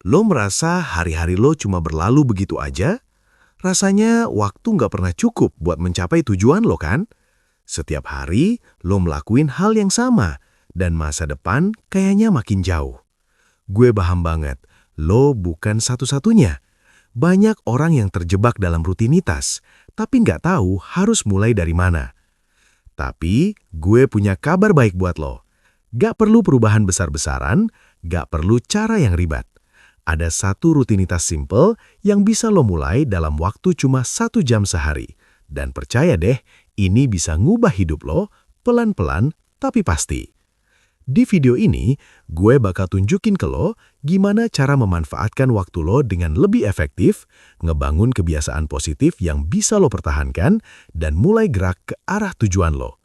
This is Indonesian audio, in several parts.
Lo merasa hari-hari lo cuma berlalu begitu aja? Rasanya waktu nggak pernah cukup buat mencapai tujuan lo kan? Setiap hari lo melakuin hal yang sama, dan masa depan kayaknya makin jauh. Gue paham banget, lo bukan satu-satunya. Banyak orang yang terjebak dalam rutinitas, tapi nggak tahu harus mulai dari mana. Tapi gue punya kabar baik buat lo. Gak perlu perubahan besar-besaran, gak perlu cara yang ribet. Ada satu rutinitas simple yang bisa lo mulai dalam waktu cuma 1 jam sehari. Dan percaya deh, ini bisa ngubah hidup lo pelan-pelan tapi pasti. Di video ini, gue bakal tunjukin ke lo gimana cara memanfaatkan waktu lo dengan lebih efektif, ngebangun kebiasaan positif yang bisa lo pertahankan, dan mulai gerak ke arah tujuan lo.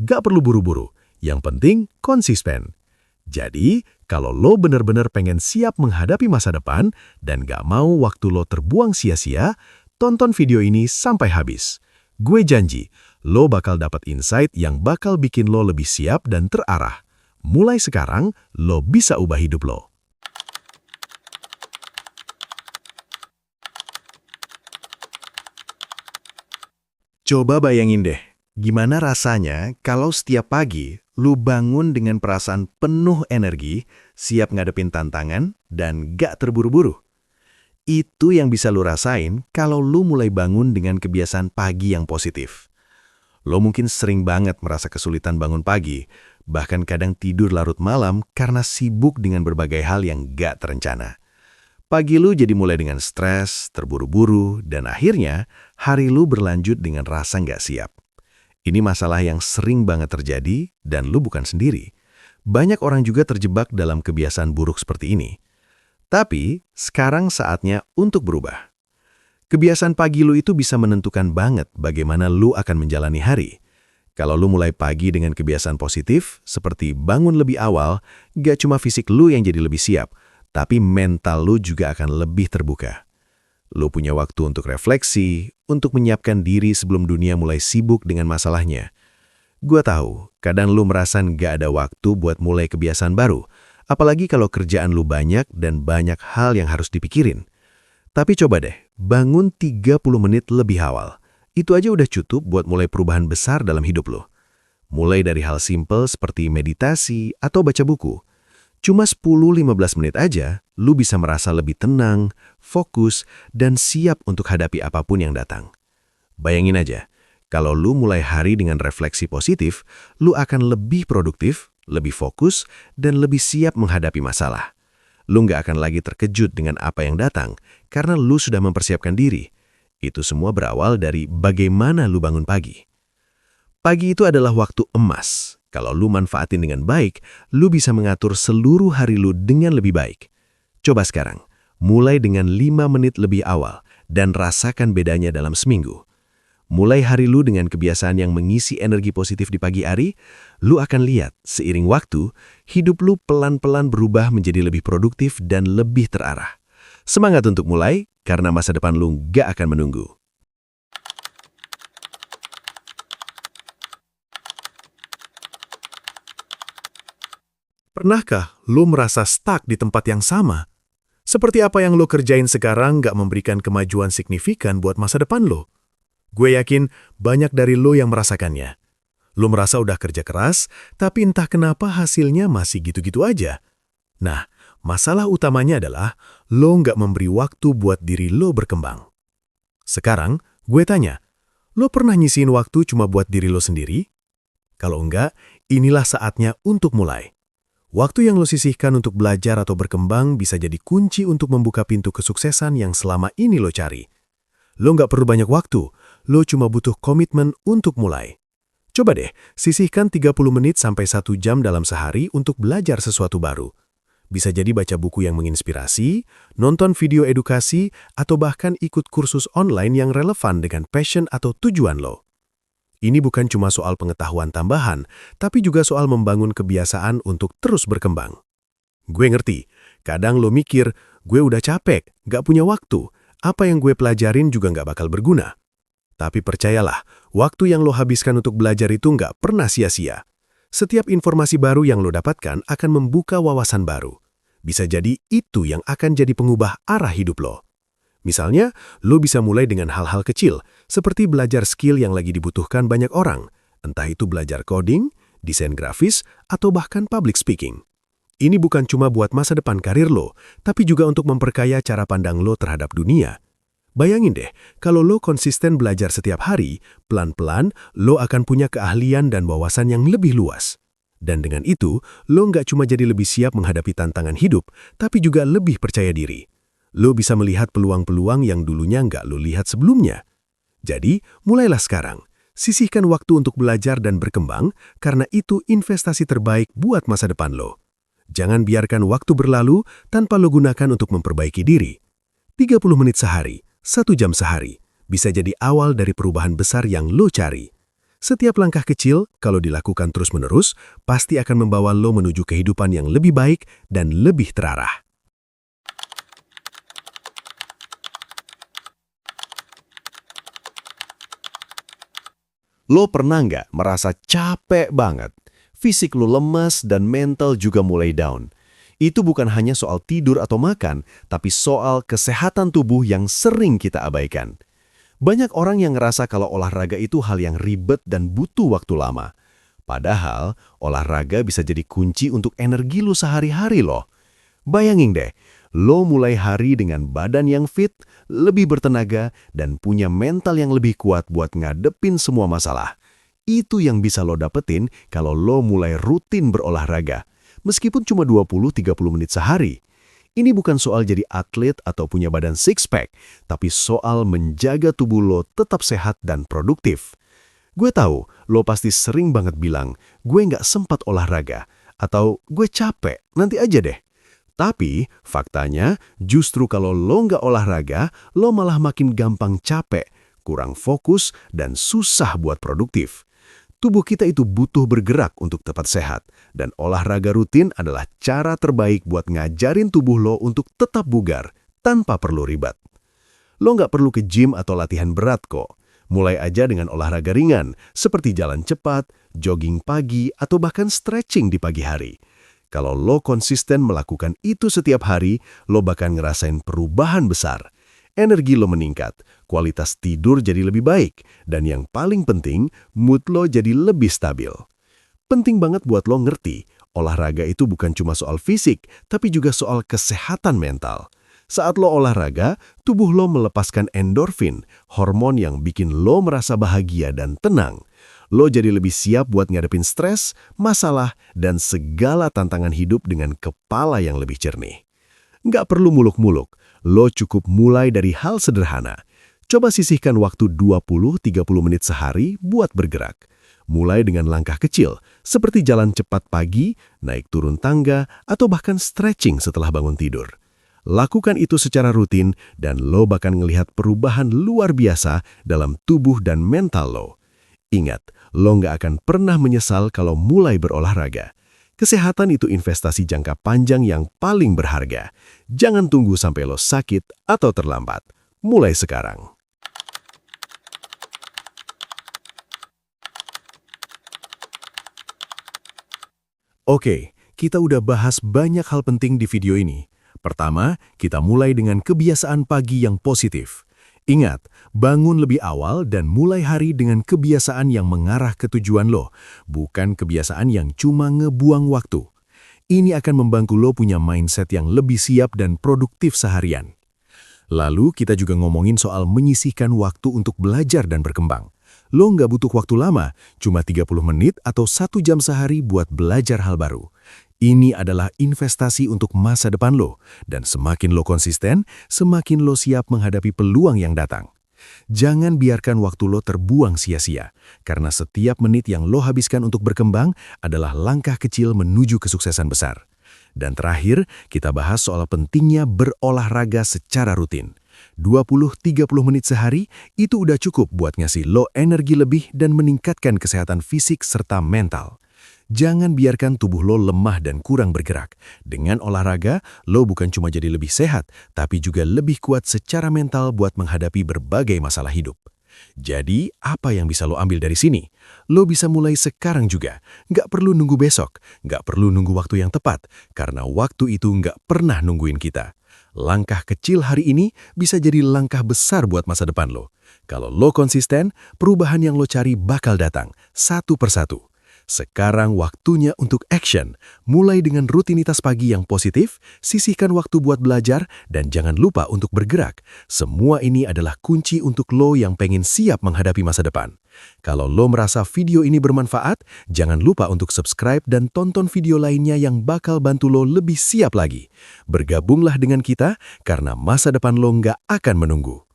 Gak perlu buru-buru, yang penting konsisten. Jadi, kalau lo bener-bener pengen siap menghadapi masa depan dan gak mau waktu lo terbuang sia-sia, tonton video ini sampai habis. Gue janji, lo bakal dapat insight yang bakal bikin lo lebih siap dan terarah. Mulai sekarang, lo bisa ubah hidup lo. Coba bayangin deh, gimana rasanya kalau setiap pagi lu bangun dengan perasaan penuh energi, siap ngadepin tantangan, dan gak terburu-buru. Itu yang bisa lu rasain kalau lu mulai bangun dengan kebiasaan pagi yang positif. Lo mungkin sering banget merasa kesulitan bangun pagi, bahkan kadang tidur larut malam karena sibuk dengan berbagai hal yang gak terencana. Pagi lu jadi mulai dengan stres, terburu-buru, dan akhirnya hari lu berlanjut dengan rasa gak siap. Ini masalah yang sering banget terjadi dan lu bukan sendiri. Banyak orang juga terjebak dalam kebiasaan buruk seperti ini. Tapi sekarang saatnya untuk berubah. Kebiasaan pagi lu itu bisa menentukan banget bagaimana lu akan menjalani hari. Kalau lu mulai pagi dengan kebiasaan positif, seperti bangun lebih awal, gak cuma fisik lu yang jadi lebih siap, tapi mental lu juga akan lebih terbuka. Lu punya waktu untuk refleksi, untuk menyiapkan diri sebelum dunia mulai sibuk dengan masalahnya. Gua tahu, kadang lu merasa gak ada waktu buat mulai kebiasaan baru, apalagi kalau kerjaan lu banyak dan banyak hal yang harus dipikirin. Tapi coba deh, bangun 30 menit lebih awal. Itu aja udah cukup buat mulai perubahan besar dalam hidup lo. Mulai dari hal simple seperti meditasi atau baca buku. Cuma 10-15 menit aja, lu bisa merasa lebih tenang, fokus, dan siap untuk hadapi apapun yang datang. Bayangin aja, kalau lu mulai hari dengan refleksi positif, lu akan lebih produktif, lebih fokus, dan lebih siap menghadapi masalah. Lu nggak akan lagi terkejut dengan apa yang datang, karena lu sudah mempersiapkan diri. Itu semua berawal dari bagaimana lu bangun pagi. Pagi itu adalah waktu emas. Kalau lu manfaatin dengan baik, lu bisa mengatur seluruh hari lu dengan lebih baik. Coba sekarang, mulai dengan 5 menit lebih awal, dan rasakan bedanya dalam seminggu. Mulai hari lu dengan kebiasaan yang mengisi energi positif di pagi hari, lu akan lihat seiring waktu, hidup lu pelan-pelan berubah menjadi lebih produktif dan lebih terarah. Semangat untuk mulai, karena masa depan lu gak akan menunggu. Pernahkah lu merasa stuck di tempat yang sama? Seperti apa yang lu kerjain sekarang gak memberikan kemajuan signifikan buat masa depan lu? Gue yakin banyak dari lo yang merasakannya. Lo merasa udah kerja keras, tapi entah kenapa hasilnya masih gitu-gitu aja. Nah, masalah utamanya adalah lo nggak memberi waktu buat diri lo berkembang. Sekarang, gue tanya, lo pernah nyisihin waktu cuma buat diri lo sendiri? Kalau enggak, inilah saatnya untuk mulai. Waktu yang lo sisihkan untuk belajar atau berkembang bisa jadi kunci untuk membuka pintu kesuksesan yang selama ini lo cari. Lo nggak perlu banyak waktu, lo cuma butuh komitmen untuk mulai. Coba deh, sisihkan 30 menit sampai 1 jam dalam sehari untuk belajar sesuatu baru. Bisa jadi baca buku yang menginspirasi, nonton video edukasi, atau bahkan ikut kursus online yang relevan dengan passion atau tujuan lo. Ini bukan cuma soal pengetahuan tambahan, tapi juga soal membangun kebiasaan untuk terus berkembang. Gue ngerti, kadang lo mikir, gue udah capek, gak punya waktu, apa yang gue pelajarin juga nggak bakal berguna. Tapi percayalah, waktu yang lo habiskan untuk belajar itu nggak pernah sia-sia. Setiap informasi baru yang lo dapatkan akan membuka wawasan baru. Bisa jadi itu yang akan jadi pengubah arah hidup lo. Misalnya, lo bisa mulai dengan hal-hal kecil, seperti belajar skill yang lagi dibutuhkan banyak orang, entah itu belajar coding, desain grafis, atau bahkan public speaking. Ini bukan cuma buat masa depan karir lo, tapi juga untuk memperkaya cara pandang lo terhadap dunia. Bayangin deh, kalau lo konsisten belajar setiap hari, pelan-pelan lo akan punya keahlian dan wawasan yang lebih luas. Dan dengan itu, lo nggak cuma jadi lebih siap menghadapi tantangan hidup, tapi juga lebih percaya diri. Lo bisa melihat peluang-peluang yang dulunya nggak lo lihat sebelumnya. Jadi, mulailah sekarang. Sisihkan waktu untuk belajar dan berkembang, karena itu investasi terbaik buat masa depan lo. Jangan biarkan waktu berlalu tanpa lo gunakan untuk memperbaiki diri. 30 menit sehari, 1 jam sehari, bisa jadi awal dari perubahan besar yang lo cari. Setiap langkah kecil, kalau dilakukan terus-menerus, pasti akan membawa lo menuju kehidupan yang lebih baik dan lebih terarah. Lo pernah nggak merasa capek banget? Fisik lo lemas dan mental juga mulai down. Itu bukan hanya soal tidur atau makan, tapi soal kesehatan tubuh yang sering kita abaikan. Banyak orang yang ngerasa kalau olahraga itu hal yang ribet dan butuh waktu lama. Padahal, olahraga bisa jadi kunci untuk energi lo sehari-hari loh. Bayangin deh, lo mulai hari dengan badan yang fit, lebih bertenaga, dan punya mental yang lebih kuat buat ngadepin semua masalah. Itu yang bisa lo dapetin kalau lo mulai rutin berolahraga, meskipun cuma 20-30 menit sehari. Ini bukan soal jadi atlet atau punya badan six-pack, tapi soal menjaga tubuh lo tetap sehat dan produktif. Gue tahu, lo pasti sering banget bilang, gue nggak sempat olahraga, atau gue capek, nanti aja deh. Tapi, faktanya, justru kalau lo nggak olahraga, lo malah makin gampang capek, kurang fokus, dan susah buat produktif. Tubuh kita itu butuh bergerak untuk tetap sehat, dan olahraga rutin adalah cara terbaik buat ngajarin tubuh lo untuk tetap bugar, tanpa perlu ribet. Lo nggak perlu ke gym atau latihan berat kok. Mulai aja dengan olahraga ringan, seperti jalan cepat, jogging pagi, atau bahkan stretching di pagi hari. Kalau lo konsisten melakukan itu setiap hari, lo bakal ngerasain perubahan besar. Energi lo meningkat, kualitas tidur jadi lebih baik, dan yang paling penting, mood lo jadi lebih stabil. Penting banget buat lo ngerti, olahraga itu bukan cuma soal fisik, tapi juga soal kesehatan mental. Saat lo olahraga, tubuh lo melepaskan endorfin, hormon yang bikin lo merasa bahagia dan tenang. Lo jadi lebih siap buat ngadepin stres, masalah, dan segala tantangan hidup dengan kepala yang lebih jernih. Nggak perlu muluk-muluk, lo cukup mulai dari hal sederhana. Coba sisihkan waktu 20-30 menit sehari buat bergerak. Mulai dengan langkah kecil, seperti jalan cepat pagi, naik turun tangga, atau bahkan stretching setelah bangun tidur. Lakukan itu secara rutin, dan lo bakal ngelihat perubahan luar biasa dalam tubuh dan mental lo. Ingat, lo nggak akan pernah menyesal kalau mulai berolahraga. Kesehatan itu investasi jangka panjang yang paling berharga. Jangan tunggu sampai lo sakit atau terlambat. Mulai sekarang. Oke, kita udah bahas banyak hal penting di video ini. Pertama, kita mulai dengan kebiasaan pagi yang positif. Ingat, bangun lebih awal dan mulai hari dengan kebiasaan yang mengarah ke tujuan lo, bukan kebiasaan yang cuma ngebuang waktu. Ini akan membantu lo punya mindset yang lebih siap dan produktif seharian. Lalu kita juga ngomongin soal menyisihkan waktu untuk belajar dan berkembang. Lo nggak butuh waktu lama, cuma 30 menit atau 1 jam sehari buat belajar hal baru. Ini adalah investasi untuk masa depan lo, dan semakin lo konsisten, semakin lo siap menghadapi peluang yang datang. Jangan biarkan waktu lo terbuang sia-sia, karena setiap menit yang lo habiskan untuk berkembang adalah langkah kecil menuju kesuksesan besar. Dan terakhir, kita bahas soal pentingnya berolahraga secara rutin. 20-30 menit sehari itu udah cukup buat ngasih lo energi lebih dan meningkatkan kesehatan fisik serta mental. Jangan biarkan tubuh lo lemah dan kurang bergerak. Dengan olahraga, lo bukan cuma jadi lebih sehat, tapi juga lebih kuat secara mental buat menghadapi berbagai masalah hidup. Jadi, apa yang bisa lo ambil dari sini? Lo bisa mulai sekarang juga. Nggak perlu nunggu besok, nggak perlu nunggu waktu yang tepat, karena waktu itu nggak pernah nungguin kita. Langkah kecil hari ini bisa jadi langkah besar buat masa depan lo. Kalau lo konsisten, perubahan yang lo cari bakal datang, satu persatu. Sekarang waktunya untuk action. Mulai dengan rutinitas pagi yang positif, sisihkan waktu buat belajar, dan jangan lupa untuk bergerak. Semua ini adalah kunci untuk lo yang pengen siap menghadapi masa depan. Kalau lo merasa video ini bermanfaat, jangan lupa untuk subscribe dan tonton video lainnya yang bakal bantu lo lebih siap lagi. Bergabunglah dengan kita, karena masa depan lo nggak akan menunggu.